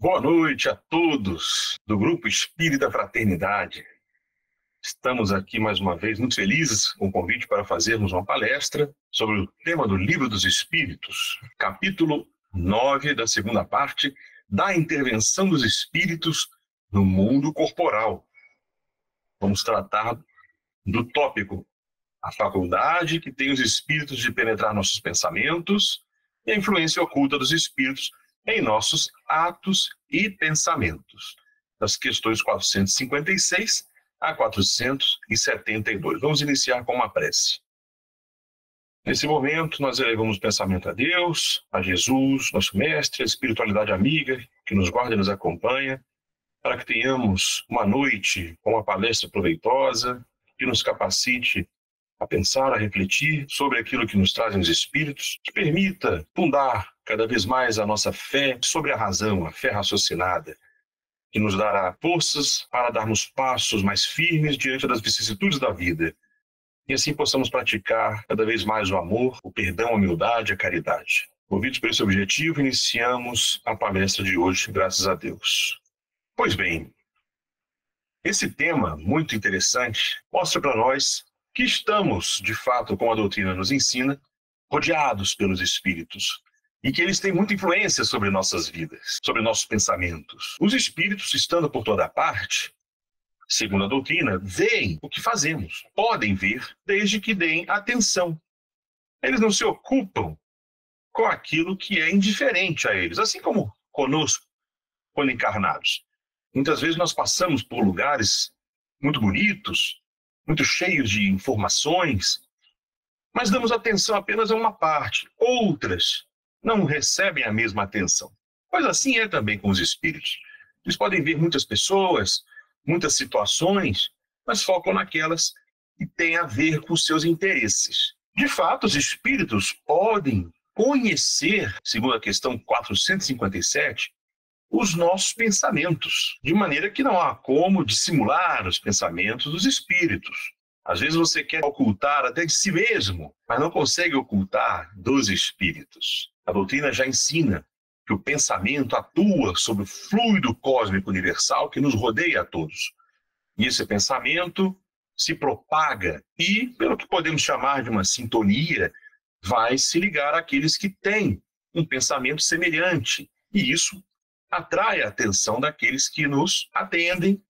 Boa noite a todos do Grupo Espírita Fraternidade. Estamos aqui mais uma vez muito felizes com o convite para fazermos uma palestra sobre o tema do Livro dos Espíritos, capítulo 9 da segunda parte, da intervenção dos espíritos no mundo corporal. Vamos tratar do tópico, a faculdade que tem os espíritos de penetrar nossos pensamentos e a influência oculta dos espíritos em nossos atos e pensamentos, das questões 456 a 472. Vamos iniciar com uma prece. Nesse momento, nós elevamos o pensamento a Deus, a Jesus, nosso mestre, a espiritualidade amiga, que nos guarda e nos acompanha, para que tenhamos uma noite com uma palestra proveitosa, que nos capacite a pensar, a refletir sobre aquilo que nos trazem os espíritos, que permita fundar cada vez mais a nossa fé sobre a razão, a fé raciocinada, que nos dará forças para darmos passos mais firmes diante das vicissitudes da vida, e assim possamos praticar cada vez mais o amor, o perdão, a humildade, a caridade. Movidos por esse objetivo, iniciamos a palestra de hoje, graças a Deus. Pois bem, esse tema muito interessante mostra para nós que estamos, de fato, como a doutrina nos ensina, rodeados pelos espíritos e que eles têm muita influência sobre nossas vidas, sobre nossos pensamentos. Os espíritos, estando por toda parte, segundo a doutrina, veem o que fazemos, podem ver desde que deem atenção. Eles não se ocupam com aquilo que é indiferente a eles, assim como conosco, quando encarnados. Muitas vezes nós passamos por lugares muito bonitos, muito cheios de informações, mas damos atenção apenas a uma parte. Outras não recebem a mesma atenção. Pois assim é também com os espíritos. Eles podem ver muitas pessoas, muitas situações, mas focam naquelas que têm a ver com os seus interesses. De fato, os espíritos podem conhecer, segundo a questão 457, os nossos pensamentos, de maneira que não há como dissimular os pensamentos dos espíritos. Às vezes você quer ocultar até de si mesmo, mas não consegue ocultar dos espíritos. A doutrina já ensina que o pensamento atua sobre o fluido cósmico universal que nos rodeia a todos. E esse pensamento se propaga e, pelo que podemos chamar de uma sintonia, vai se ligar àqueles que têm um pensamento semelhante. E isso atrai a atenção daqueles que nos atendem,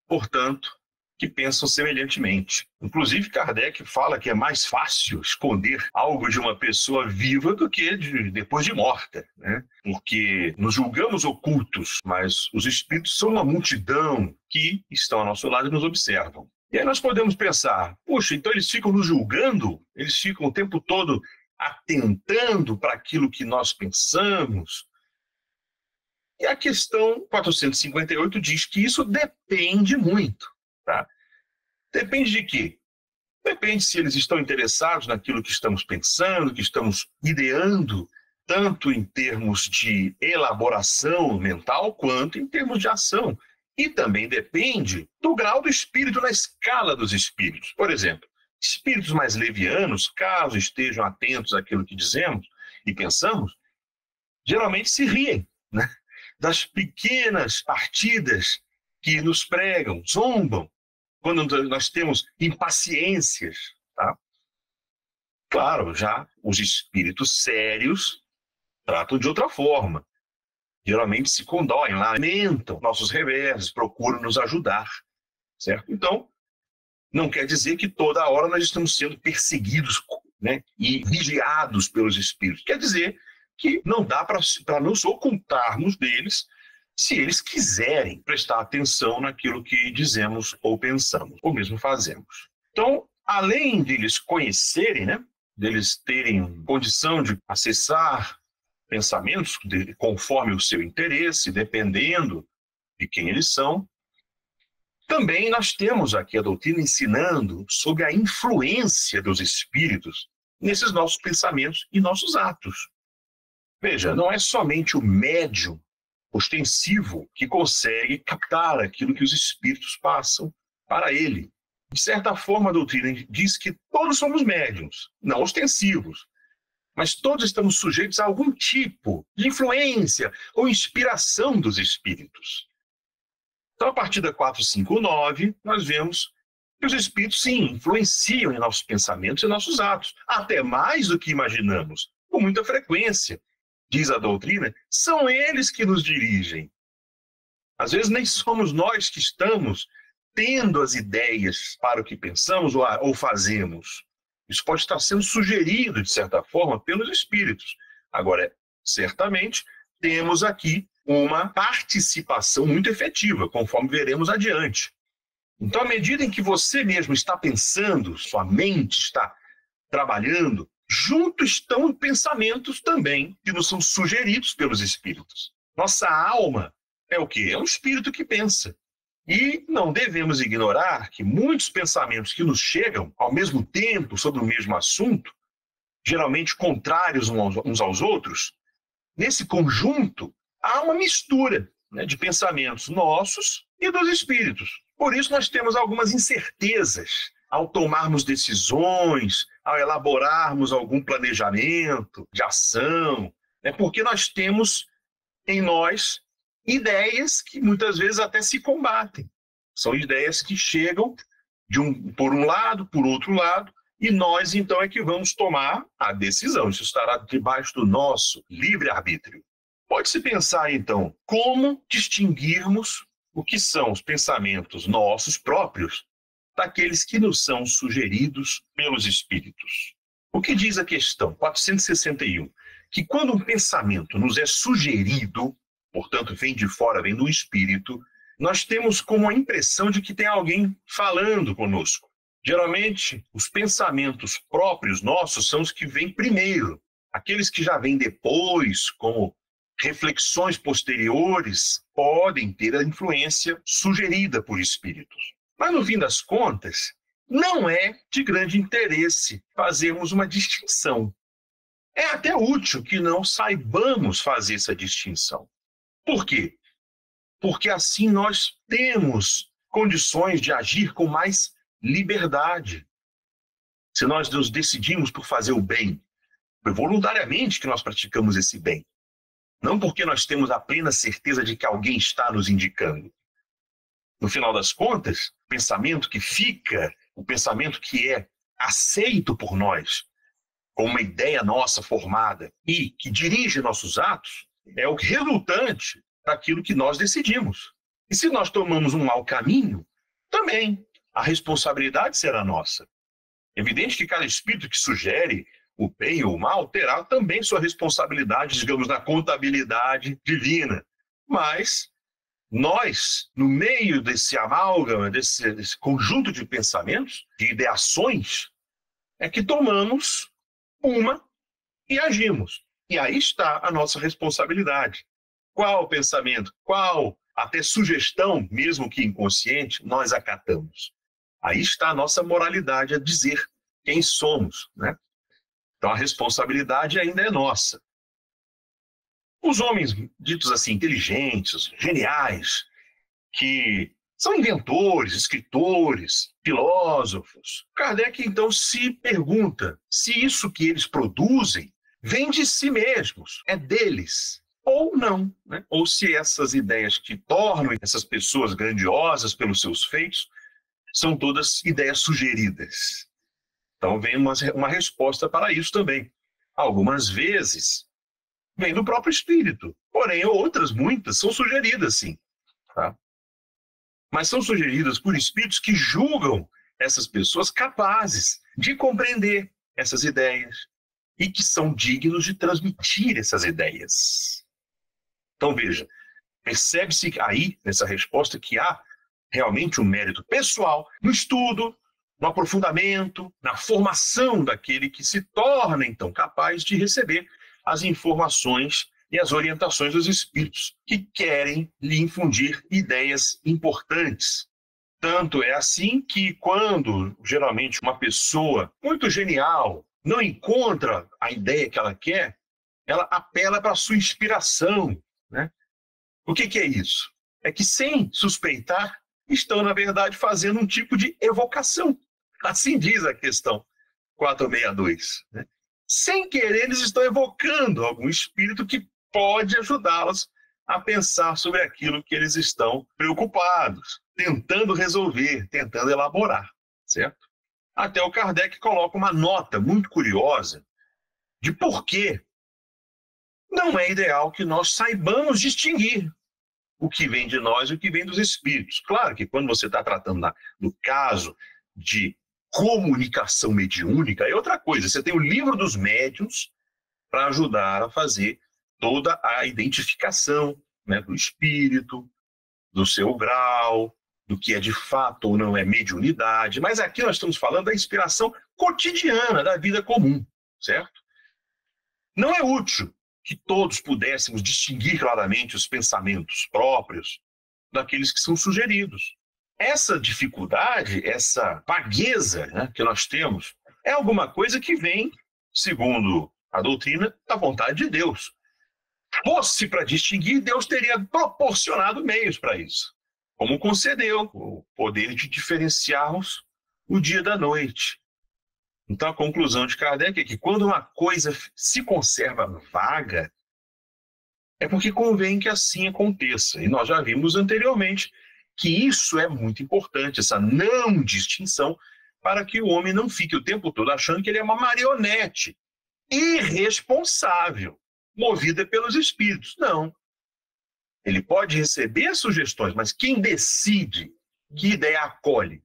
portanto, que pensam semelhantemente. Inclusive, Kardec fala que é mais fácil esconder algo de uma pessoa viva do que depois de morta, né? Porque nos julgamos ocultos, mas os espíritos são uma multidão que estão ao nosso lado e nos observam. E aí nós podemos pensar, puxa, então eles ficam nos julgando? Eles ficam o tempo todo atentando para aquilo que nós pensamos? E a questão 458 diz que isso depende muito. Tá? Depende de quê? Depende se eles estão interessados naquilo que estamos pensando, que estamos ideando, tanto em termos de elaboração mental, quanto em termos de ação. E também depende do grau do espírito na escala dos espíritos. Por exemplo, espíritos mais levianos, caso estejam atentos àquilo que dizemos e pensamos, geralmente se riem, né? Das pequenas partidas que nos pregam, zombam, quando nós temos impaciências. Tá? Claro, já os espíritos sérios tratam de outra forma. Geralmente se condoem, lamentam nossos reversos, procuram nos ajudar. Certo? Então, não quer dizer que toda hora nós estamos sendo perseguidos, né, e vigiados pelos espíritos. Quer dizer que não dá para nos ocultarmos deles se eles quiserem prestar atenção naquilo que dizemos ou pensamos, ou mesmo fazemos. Então, além deles conhecerem, né, deles terem condição de acessar pensamentos conforme o seu interesse, dependendo de quem eles são, também nós temos aqui a doutrina ensinando sobre a influência dos espíritos nesses nossos pensamentos e nossos atos. Veja, não é somente o médium ostensivo que consegue captar aquilo que os espíritos passam para ele. De certa forma, a doutrina diz que todos somos médiums, não ostensivos, mas todos estamos sujeitos a algum tipo de influência ou inspiração dos espíritos. Então, a partir da 459, nós vemos que os espíritos, sim, influenciam em nossos pensamentos e nossos atos, até mais do que imaginamos, com muita frequência. Diz a doutrina, são eles que nos dirigem. Às vezes nem somos nós que estamos tendo as ideias para o que pensamos ou fazemos. Isso pode estar sendo sugerido, de certa forma, pelos espíritos. Agora, certamente, temos aqui uma participação muito efetiva, conforme veremos adiante. Então, à medida em que você mesmo está pensando, sua mente está trabalhando, junto estão pensamentos também que nos são sugeridos pelos espíritos. Nossa alma é o quê? É um espírito que pensa. E não devemos ignorar que muitos pensamentos que nos chegam ao mesmo tempo sobre o mesmo assunto, geralmente contrários uns aos outros, nesse conjunto há uma mistura, né, de pensamentos nossos e dos espíritos. Por isso nós temos algumas incertezas ao tomarmos decisões, ao elaborarmos algum planejamento de ação, né, porque nós temos em nós ideias que muitas vezes até se combatem. São ideias que chegam por um lado, por outro lado, e nós então é que vamos tomar a decisão. Isso estará debaixo do nosso livre-arbítrio. Pode-se pensar então como distinguirmos o que são os pensamentos nossos próprios daqueles que nos são sugeridos pelos espíritos. O que diz a questão 461? Que quando um pensamento nos é sugerido, portanto, vem de fora, vem do espírito, nós temos como a impressão de que tem alguém falando conosco. Geralmente, os pensamentos próprios nossos são os que vêm primeiro. Aqueles que já vêm depois, como reflexões posteriores, podem ter a influência sugerida por espíritos. Mas, no fim das contas, não é de grande interesse fazermos uma distinção. É até útil que não saibamos fazer essa distinção. Por quê? Porque assim nós temos condições de agir com mais liberdade. Se nós nos decidimos por fazer o bem, foi voluntariamente que nós praticamos esse bem. Não porque nós temos a plena certeza de que alguém está nos indicando. No final das contas, o pensamento que fica, o pensamento que é aceito por nós, como uma ideia nossa formada e que dirige nossos atos, é o resultante daquilo que nós decidimos. E se nós tomamos um mau caminho, também a responsabilidade será nossa. É evidente que cada espírito que sugere o bem ou o mal terá também sua responsabilidade, digamos, na contabilidade divina. Mas nós, no meio desse amálgama, desse conjunto de pensamentos, de ideações, é que tomamos uma e agimos. E aí está a nossa responsabilidade. Qual pensamento, qual até sugestão, mesmo que inconsciente, nós acatamos? Aí está a nossa moralidade a dizer quem somos, né? Então a responsabilidade ainda é nossa. Os homens ditos assim, inteligentes, geniais, que são inventores, escritores, filósofos, Kardec então se pergunta se isso que eles produzem vem de si mesmos, é deles, ou não, né? Ou se essas ideias que tornam essas pessoas grandiosas pelos seus feitos são todas ideias sugeridas. Então vem uma resposta para isso também. Algumas vezes vem do próprio espírito, porém outras, muitas, são sugeridas sim. Tá? Mas são sugeridas por espíritos que julgam essas pessoas capazes de compreender essas ideias e que são dignos de transmitir essas ideias. Então veja, percebe-se aí nessa resposta que há realmente um mérito pessoal no estudo, no aprofundamento, na formação daquele que se torna, então, capaz de receber as informações e as orientações dos espíritos que querem lhe infundir ideias importantes. Tanto é assim que quando, geralmente, uma pessoa muito genial não encontra a ideia que ela quer, ela apela para a sua inspiração, né? O que é isso? É que, sem suspeitar, estão, na verdade, fazendo um tipo de evocação. Assim diz a questão 462. Né? sem querer, eles estão evocando algum espírito que pode ajudá-los a pensar sobre aquilo que eles estão preocupados, tentando resolver, tentando elaborar, certo? Até o Kardec coloca uma nota muito curiosa de por que não é ideal que nós saibamos distinguir o que vem de nós e o que vem dos espíritos. Claro que quando você está tratando do caso de comunicação mediúnica, é outra coisa. Você tem o livro dos médiuns para ajudar a fazer toda a identificação, né, do espírito, do seu grau, do que é de fato ou não é mediunidade. Mas aqui nós estamos falando da inspiração cotidiana, da vida comum, certo? Não é útil que todos pudéssemos distinguir claramente os pensamentos próprios daqueles que são sugeridos. Essa dificuldade, essa vagueza, né, que nós temos, é alguma coisa que vem, segundo a doutrina, da vontade de Deus. Fosse para distinguir, Deus teria proporcionado meios para isso, como concedeu o poder de diferenciarmos o dia da noite. Então, a conclusão de Kardec é que quando uma coisa se conserva vaga, é porque convém que assim aconteça. E nós já vimos anteriormente que isso é muito importante, essa não distinção, para que o homem não fique o tempo todo achando que ele é uma marionete irresponsável, movida pelos espíritos. Não. Ele pode receber sugestões, mas quem decide que ideia acolhe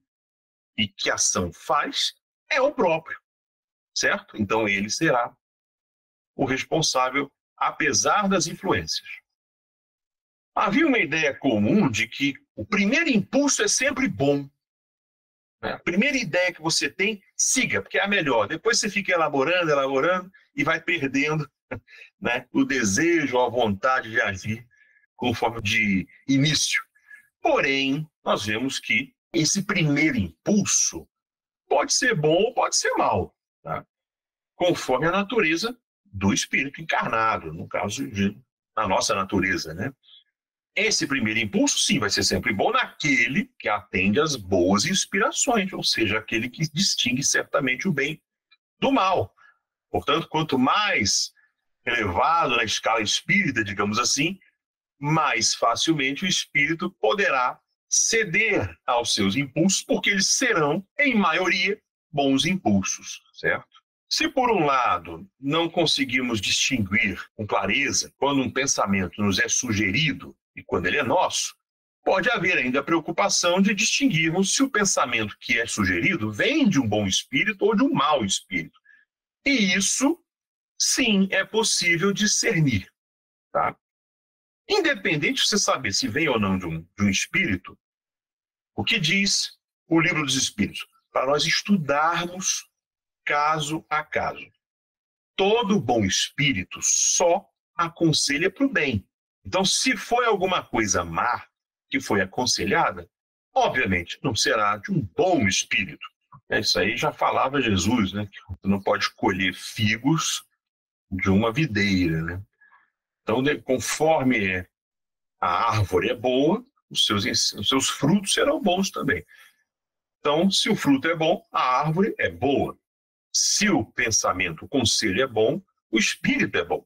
e que ação faz é o próprio, certo? Então ele será o responsável, apesar das influências. Havia uma ideia comum de que o primeiro impulso é sempre bom. A primeira ideia que você tem, siga, porque é a melhor. Depois você fica elaborando e vai perdendo, né, o desejo, a vontade de agir conforme de início. Porém, nós vemos que esse primeiro impulso pode ser bom ou pode ser mau, tá? Conforme a natureza do espírito encarnado, no caso da nossa natureza, né? Esse primeiro impulso, sim, vai ser sempre bom naquele que atende às boas inspirações, ou seja, aquele que distingue certamente o bem do mal. Portanto, quanto mais elevado na escala espírita, digamos assim, mais facilmente o espírito poderá ceder aos seus impulsos, porque eles serão, em maioria, bons impulsos, certo? Se, por um lado, não conseguimos distinguir com clareza quando um pensamento nos é sugerido e quando ele é nosso, pode haver ainda a preocupação de distinguirmos se o pensamento que é sugerido vem de um bom espírito ou de um mau espírito. E isso, sim, é possível discernir, tá? Independente de você saber se vem ou não de um espírito, o que diz o Livro dos Espíritos? Para nós estudarmos caso a caso. Todo bom espírito só aconselha para o bem. Então, se foi alguma coisa má que foi aconselhada, obviamente não será de um bom espírito. Isso aí já falava Jesus, né? Que você não pode colher figos de uma videira, né? Então, conforme a árvore é boa, os seus frutos serão bons também. Então, se o fruto é bom, a árvore é boa. Se o pensamento, o conselho é bom, o espírito é bom.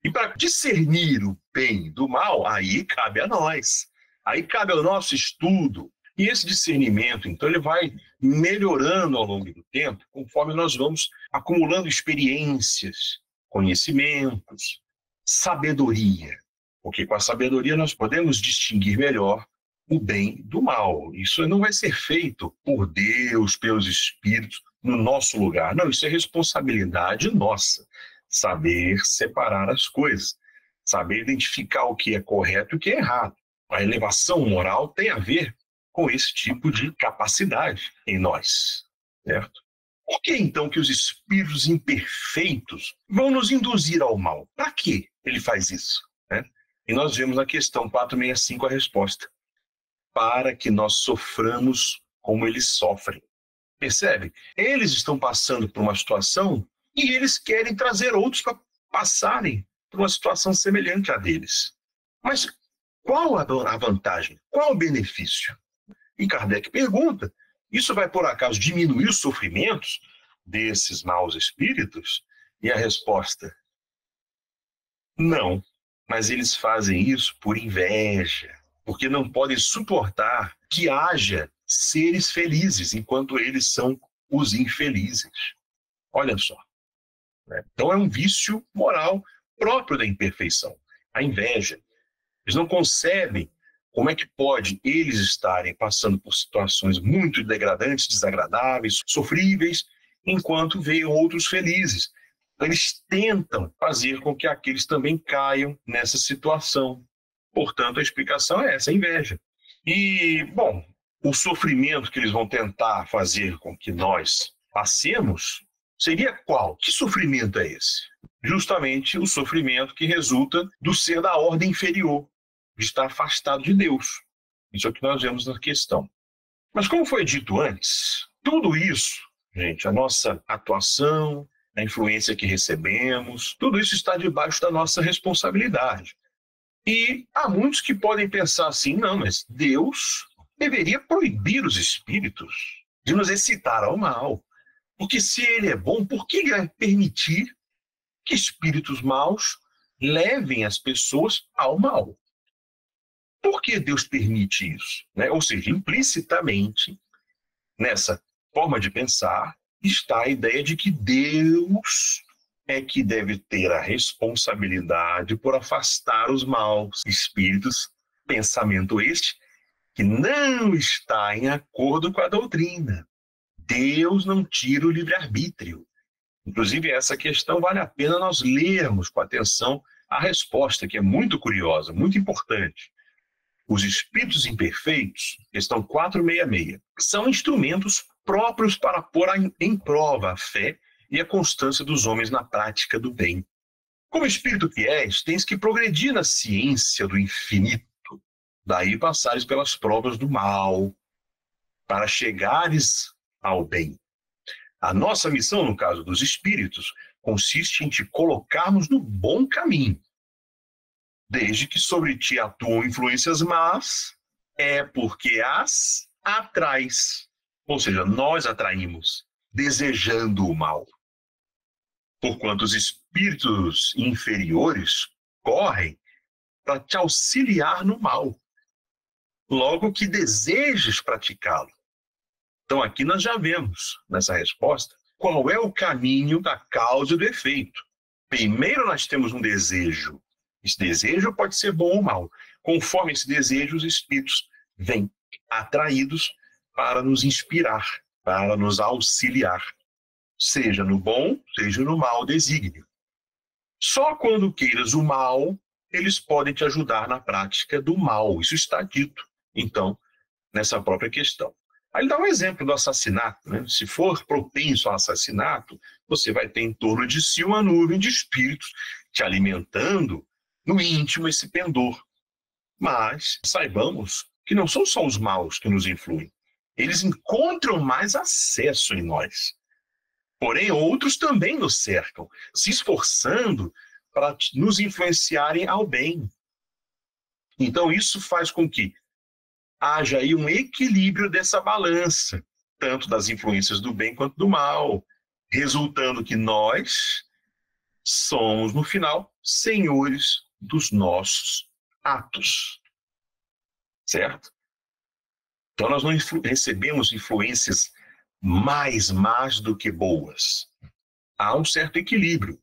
E para discernir o bem do mal, aí cabe a nós. Aí cabe ao nosso estudo. E esse discernimento, então, ele vai melhorando ao longo do tempo, conforme nós vamos acumulando experiências, conhecimentos, sabedoria. Porque com a sabedoria nós podemos distinguir melhor o bem do mal. Isso não vai ser feito por Deus, pelos espíritos, no nosso lugar. Não, isso é responsabilidade nossa. Saber separar as coisas, saber identificar o que é correto e o que é errado. A elevação moral tem a ver com esse tipo de capacidade em nós, certo? Por que então que os espíritos imperfeitos vão nos induzir ao mal? Para que ele faz isso, né? E nós vemos na questão 465 a resposta. Para que nós soframos como eles sofrem. Percebe? Eles estão passando por uma situação e eles querem trazer outros para passarem por uma situação semelhante à deles. Mas qual a vantagem? Qual o benefício? E Kardec pergunta, isso vai por acaso diminuir os sofrimentos desses maus espíritos? E a resposta? Não, mas eles fazem isso por inveja, porque não podem suportar que haja seres felizes, enquanto eles são os infelizes. Olha só, né? Então é um vício moral próprio da imperfeição, a inveja. Eles não concebem como é que pode eles estarem passando por situações muito degradantes, desagradáveis, sofríveis, enquanto veem outros felizes. Eles tentam fazer com que aqueles também caiam nessa situação. Portanto, a explicação é essa, a inveja. E, bom, o sofrimento que eles vão tentar fazer com que nós passemos seria qual? Que sofrimento é esse? Justamente o sofrimento que resulta do ser da ordem inferior, de estar afastado de Deus. Isso é o que nós vemos na questão. Mas como foi dito antes, tudo isso, gente, a nossa atuação, a influência que recebemos, tudo isso está debaixo da nossa responsabilidade. E há muitos que podem pensar assim, não, mas Deus deveria proibir os espíritos de nos excitar ao mal. Porque se ele é bom, por que ele vai permitir que espíritos maus levem as pessoas ao mal? Por que Deus permite isso? Né? Ou seja, implicitamente, nessa forma de pensar, está a ideia de que Deus é que deve ter a responsabilidade por afastar os maus espíritos. Pensamento este que não está em acordo com a doutrina. Deus não tira o livre-arbítrio. Inclusive, essa questão vale a pena nós lermos com atenção a resposta, que é muito curiosa, muito importante. Os espíritos imperfeitos, questão 466, são instrumentos próprios para pôr em prova a fé e a constância dos homens na prática do bem. Como espírito que és, tens que progredir na ciência do infinito, daí passares pelas provas do mal, para chegares ao bem. A nossa missão, no caso dos espíritos, consiste em te colocarmos no bom caminho. Desde que sobre ti atuam influências más, é porque as atrais. Ou seja, nós atraímos, desejando o mal. Porquanto os espíritos inferiores correm para te auxiliar no mal, logo que desejes praticá-lo. Então aqui nós já vemos, nessa resposta, qual é o caminho da causa e do efeito. Primeiro nós temos um desejo. Esse desejo pode ser bom ou mal. Conforme esse desejo, os espíritos vêm atraídos para nos inspirar, para nos auxiliar, seja no bom, seja no mau desígnio. Só quando queiras o mal, eles podem te ajudar na prática do mal. Isso está dito, então, nessa própria questão. Aí ele dá um exemplo do assassinato, né? Se for propenso ao assassinato, você vai ter em torno de si uma nuvem de espíritos te alimentando no íntimo esse pendor. Mas saibamos que não são só os maus que nos influem. Eles encontram mais acesso em nós. Porém, outros também nos cercam, se esforçando para nos influenciarem ao bem. Então, isso faz com que haja aí um equilíbrio dessa balança, tanto das influências do bem quanto do mal, resultando que nós somos, no final, senhores dos nossos atos. Certo? Então, nós não recebemos influências mais más do que boas. Há um certo equilíbrio.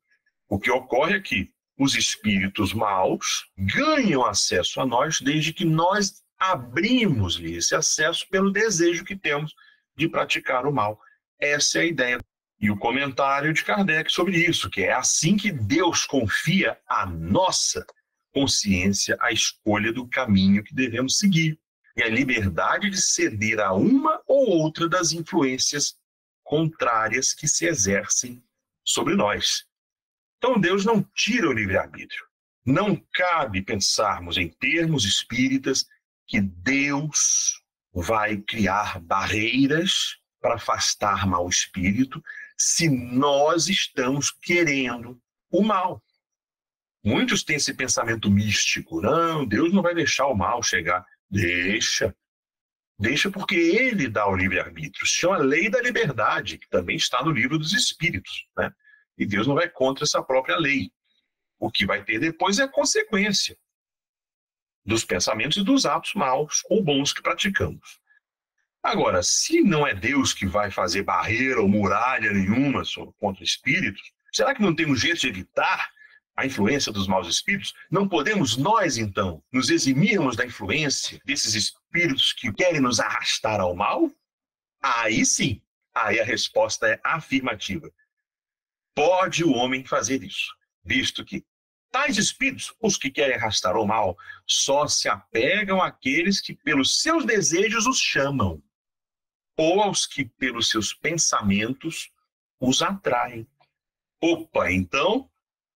O que ocorre é que os espíritos maus ganham acesso a nós desde que nós abrimos-lhe esse acesso pelo desejo que temos de praticar o mal. Essa é a ideia. E o comentário de Kardec sobre isso, que é assim que Deus confia à nossa consciência a escolha do caminho que devemos seguir e a liberdade de ceder a uma ou outra das influências contrárias que se exercem sobre nós. Então Deus não tira o livre-arbítrio. Não cabe pensarmos em termos espíritas que Deus vai criar barreiras para afastar mau espírito se nós estamos querendo o mal. Muitos têm esse pensamento místico. Não, Deus não vai deixar o mal chegar. Deixa. Deixa porque ele dá o livre-arbítrio. Se chama lei da liberdade, que também está no livro dos Espíritos, né? E Deus não vai contra essa própria lei. O que vai ter depois é a consequência dos pensamentos e dos atos maus ou bons que praticamos. Agora, se não é Deus que vai fazer barreira ou muralha nenhuma contra espíritos, será que não tem um jeito de evitar a influência dos maus espíritos? Não podemos nós, então, nos eximirmos da influência desses espíritos que querem nos arrastar ao mal? Aí sim, aí a resposta é afirmativa. Pode o homem fazer isso, visto que tais espíritos, os que querem arrastar ao mal, só se apegam àqueles que pelos seus desejos os chamam, ou aos que pelos seus pensamentos os atraem. Opa, então,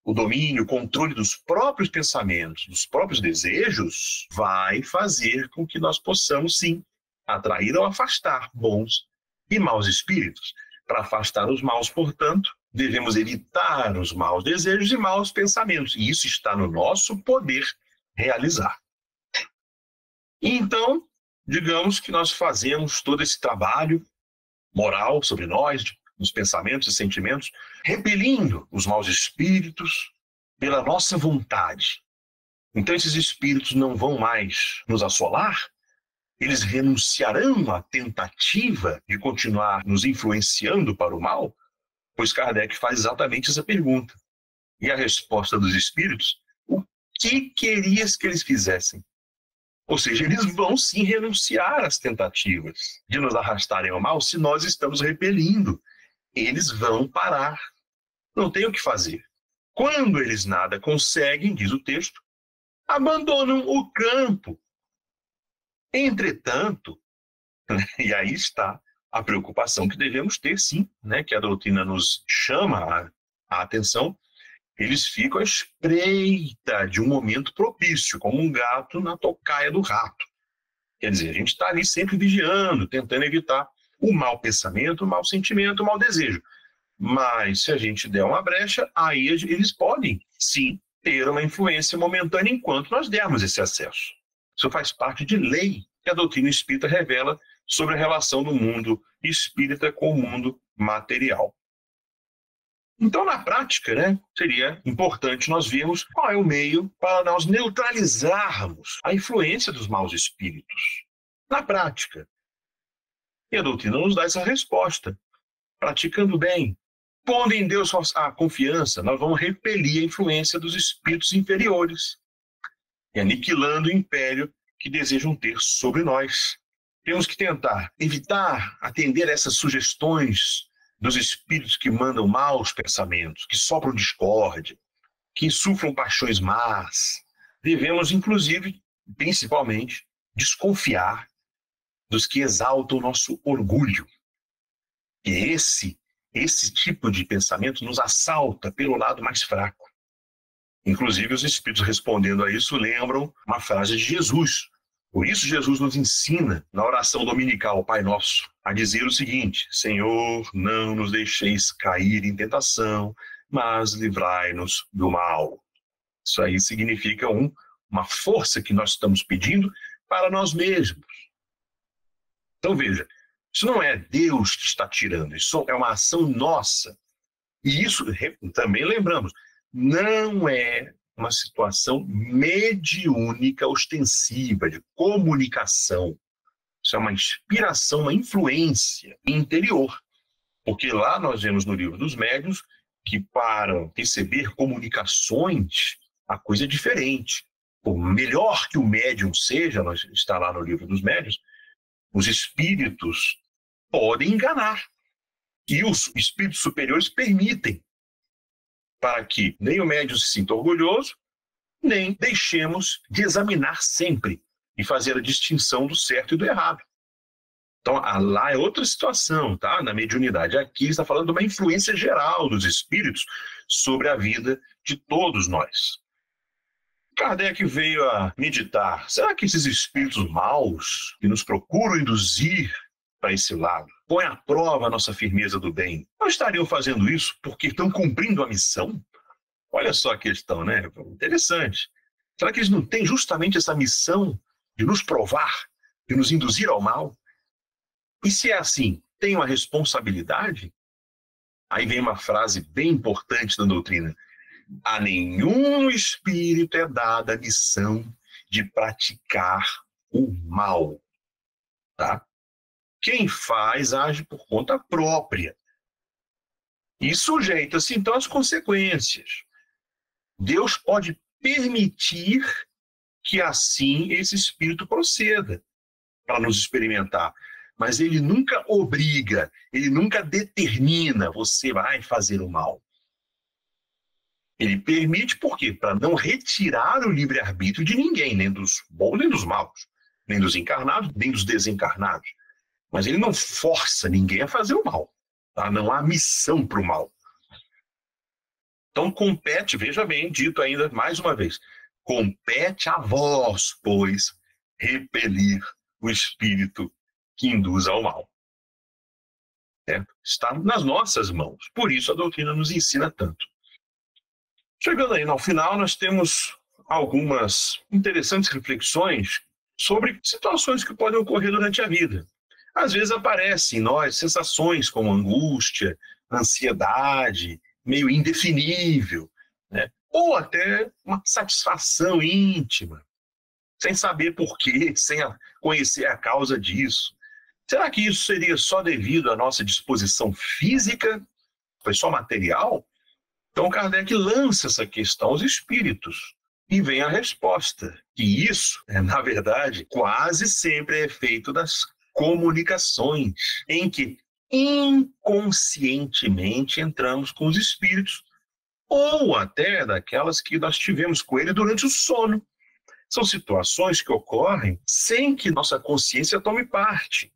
o domínio, o controle dos próprios pensamentos, dos próprios desejos, vai fazer com que nós possamos, sim, atrair ou afastar bons e maus espíritos. Para afastar os maus, portanto, devemos evitar os maus desejos e maus pensamentos. E isso está no nosso poder realizar. Então, digamos que nós fazemos todo esse trabalho moral sobre nós, nos pensamentos e sentimentos, repelindo os maus espíritos pela nossa vontade. Então esses espíritos não vão mais nos assolar, eles renunciarão à tentativa de continuar nos influenciando para o mal? Pois Kardec faz exatamente essa pergunta. E a resposta dos espíritos, o que querias que eles fizessem? Ou seja, eles vão sim renunciar às tentativas de nos arrastarem ao mal se nós estamos repelindo. Eles vão parar. Não tem o que fazer. Quando eles nada conseguem, diz o texto, abandonam o campo. Entretanto, e aí está a preocupação que devemos ter, sim, né, que a doutrina nos chama a atenção, eles ficam à espreita de um momento propício, como um gato na tocaia do rato. Quer dizer, a gente está ali sempre vigiando, tentando evitar o mau pensamento, o mau sentimento, o mau desejo. Mas se a gente der uma brecha, aí eles podem, sim, ter uma influência momentânea enquanto nós dermos esse acesso. Isso faz parte de lei que a doutrina espírita revela sobre a relação do mundo espírita com o mundo material. Então, na prática, né, seria importante nós vermos qual é o meio para nós neutralizarmos a influência dos maus espíritos. Na prática. E a doutrina nos dá essa resposta. Praticando bem, pondo em Deus a confiança, nós vamos repelir a influência dos espíritos inferiores e aniquilando o império que desejam ter sobre nós. Temos que tentar evitar atender a essas sugestões dos espíritos que mandam maus pensamentos, que sopram discórdia, que insuflam paixões más. Devemos, inclusive, principalmente, desconfiar dos que exaltam o nosso orgulho. E esse tipo de pensamento nos assalta pelo lado mais fraco. Inclusive, os espíritos respondendo a isso lembram uma frase de Jesus. Por isso, Jesus nos ensina, na oração dominical, Pai Nosso, a dizer o seguinte: Senhor, não nos deixeis cair em tentação, mas livrai-nos do mal. Isso aí significa uma força que nós estamos pedindo para nós mesmos. Então, veja, isso não é Deus que está tirando, isso é uma ação nossa. E isso, também lembramos, não é uma situação mediúnica ostensiva, de comunicação. Isso é uma inspiração, uma influência interior. Porque lá nós vemos no livro dos médiuns que para receber comunicações, a coisa é diferente. Por melhor que o médium seja, está lá no livro dos médiuns, os espíritos podem enganar. E os espíritos superiores permitem para que nem o médium se sinta orgulhoso, nem deixemos de examinar sempre e fazer a distinção do certo e do errado. Então, lá é outra situação, tá? Na mediunidade. Aqui está falando de uma influência geral dos espíritos sobre a vida de todos nós. Kardec veio a meditar. Será que esses espíritos maus que nos procuram induzir para esse lado, põem à prova a nossa firmeza do bem, não estariam fazendo isso porque estão cumprindo a missão? Olha só a questão, né? Interessante. Será que eles não têm justamente essa missão de nos provar, de nos induzir ao mal? E se é assim, tem uma responsabilidade? Aí vem uma frase bem importante da doutrina: a nenhum espírito é dada a missão de praticar o mal, tá? Quem faz age por conta própria e sujeita-se então às consequências. Deus pode permitir que assim esse espírito proceda para nos experimentar, mas ele nunca obriga, ele nunca determina: você vai fazer o mal. Ele permite por quê? Para não retirar o livre-arbítrio de ninguém, nem dos bons nem dos maus, nem dos encarnados, nem dos desencarnados. Mas ele não força ninguém a fazer o mal. Tá? Não há missão para o mal. Então compete, veja bem, dito ainda mais uma vez, compete a vós, pois, repelir o espírito que induz ao mal. Está nas nossas mãos. Por isso a doutrina nos ensina tanto. Chegando aí ao final, nós temos algumas interessantes reflexões sobre situações que podem ocorrer durante a vida. Às vezes aparecem em nós sensações como angústia, ansiedade, meio indefinível, né? Ou até uma satisfação íntima, sem saber por quê, sem conhecer a causa disso. Será que isso seria só devido à nossa disposição física? Foi só material? Então Kardec lança essa questão aos espíritos e vem a resposta, que isso, na verdade, quase sempre é efeito das comunicações, em que inconscientemente entramos com os espíritos, ou até daquelas que nós tivemos com ele durante o sono. São situações que ocorrem sem que nossa consciência tome parte.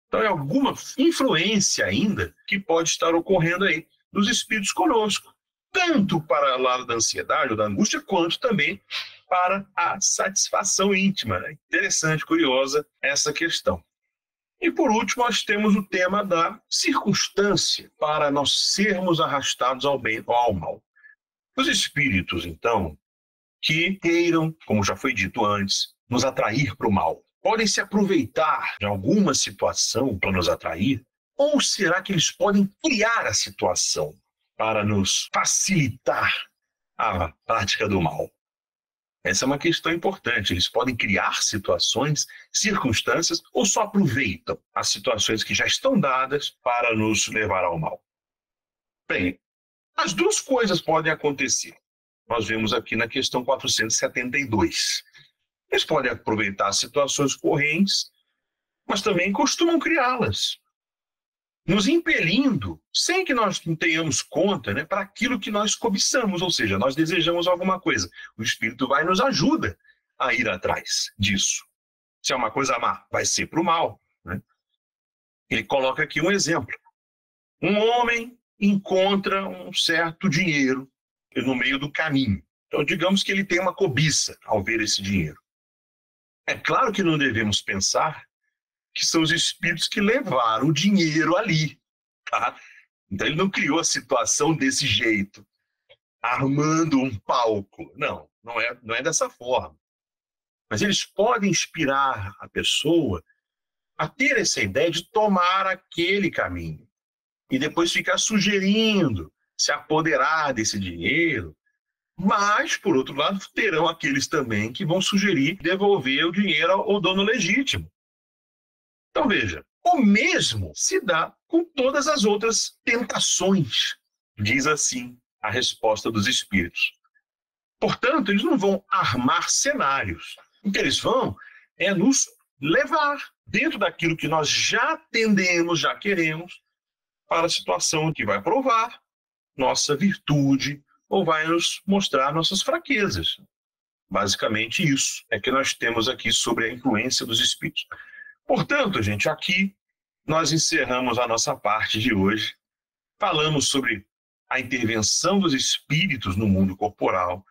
Então é alguma influência ainda que pode estar ocorrendo aí dos espíritos conosco, tanto para o lado da ansiedade ou da angústia, quanto também para a satisfação íntima. Né? Interessante, curiosa essa questão. E por último, nós temos o tema da circunstância para nós sermos arrastados ao bem ou ao mal. Os espíritos, então, que queiram, como já foi dito antes, nos atrair para o mal, podem se aproveitar de alguma situação para nos atrair? Ou será que eles podem criar a situação para nos facilitar a prática do mal? Essa é uma questão importante. Eles podem criar situações, circunstâncias, ou só aproveitam as situações que já estão dadas para nos levar ao mal? Bem, as duas coisas podem acontecer. Nós vemos aqui na questão 472. Eles podem aproveitar situações correntes, mas também costumam criá-las, nos impelindo, sem que nós tenhamos conta, né, para aquilo que nós cobiçamos, ou seja, nós desejamos alguma coisa. O Espírito vai e nos ajuda a ir atrás disso. Se é uma coisa má, vai ser para o mal. Né? Ele coloca aqui um exemplo. Um homem encontra um certo dinheiro no meio do caminho. Então, digamos que ele tem uma cobiça ao ver esse dinheiro. É claro que não devemos pensar que são os espíritos que levaram o dinheiro ali. Tá? Então ele não criou a situação desse jeito, armando um palco. Não é dessa forma. Mas eles podem inspirar a pessoa a ter essa ideia de tomar aquele caminho e depois ficar sugerindo se apoderar desse dinheiro. Mas, por outro lado, terão aqueles também que vão sugerir devolver o dinheiro ao dono legítimo. Então, veja, o mesmo se dá com todas as outras tentações, diz assim a resposta dos espíritos. Portanto, eles não vão armar cenários. O que eles vão é nos levar dentro daquilo que nós já tendemos, já queremos, para a situação que vai provar nossa virtude ou vai nos mostrar nossas fraquezas. Basicamente isso é que nós temos aqui sobre a influência dos espíritos. Portanto, gente, aqui nós encerramos a nossa parte de hoje. Falamos sobre a intervenção dos espíritos no mundo corporal,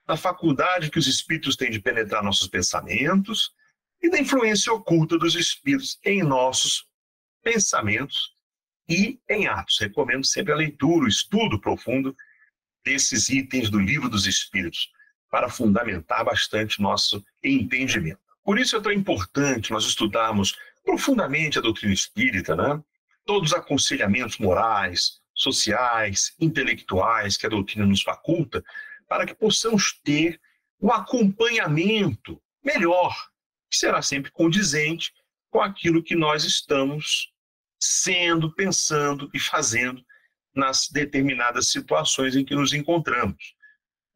da faculdade que os espíritos têm de penetrar nossos pensamentos e da influência oculta dos espíritos em nossos pensamentos e em atos. Recomendo sempre a leitura, o estudo profundo desses itens do Livro dos Espíritos para fundamentar bastante nosso entendimento. Por isso é tão importante nós estudarmos profundamente a doutrina espírita, né? Todos os aconselhamentos morais sociais, intelectuais que a doutrina nos faculta, para que possamos ter um acompanhamento melhor, que será sempre condizente com aquilo que nós estamos sendo, pensando e fazendo nas determinadas situações em que nos encontramos.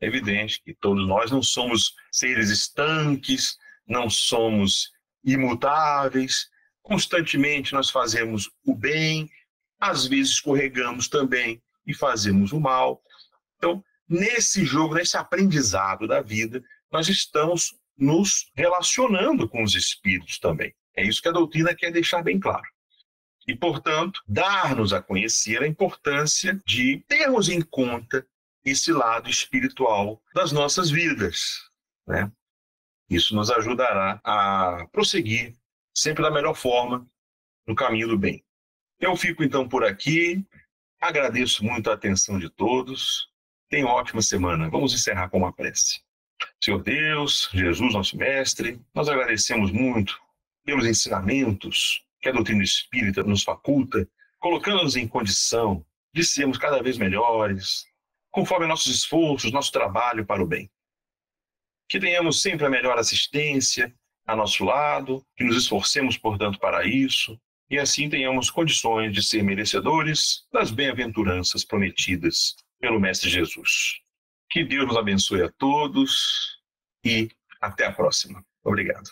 É evidente que todos nós não somos seres estanques, não somos imutáveis, constantemente nós fazemos o bem, às vezes escorregamos também e fazemos o mal. Então, nesse jogo, nesse aprendizado da vida, nós estamos nos relacionando com os espíritos também. É isso que a doutrina quer deixar bem claro. E, portanto, dar-nos a conhecer a importância de termos em conta esse lado espiritual das nossas vidas, né? Isso nos ajudará a prosseguir sempre da melhor forma no caminho do bem. Eu fico então por aqui, agradeço muito a atenção de todos, tenham uma ótima semana. Vamos encerrar com uma prece. Senhor Deus, Jesus, nosso Mestre, nós agradecemos muito pelos ensinamentos que a doutrina espírita nos faculta, colocando-nos em condição de sermos cada vez melhores, conforme nossos esforços, nosso trabalho para o bem. Que tenhamos sempre a melhor assistência a nosso lado, que nos esforcemos, portanto, para isso, e assim tenhamos condições de ser merecedores das bem-aventuranças prometidas pelo Mestre Jesus. Que Deus nos abençoe a todos e até a próxima. Obrigado.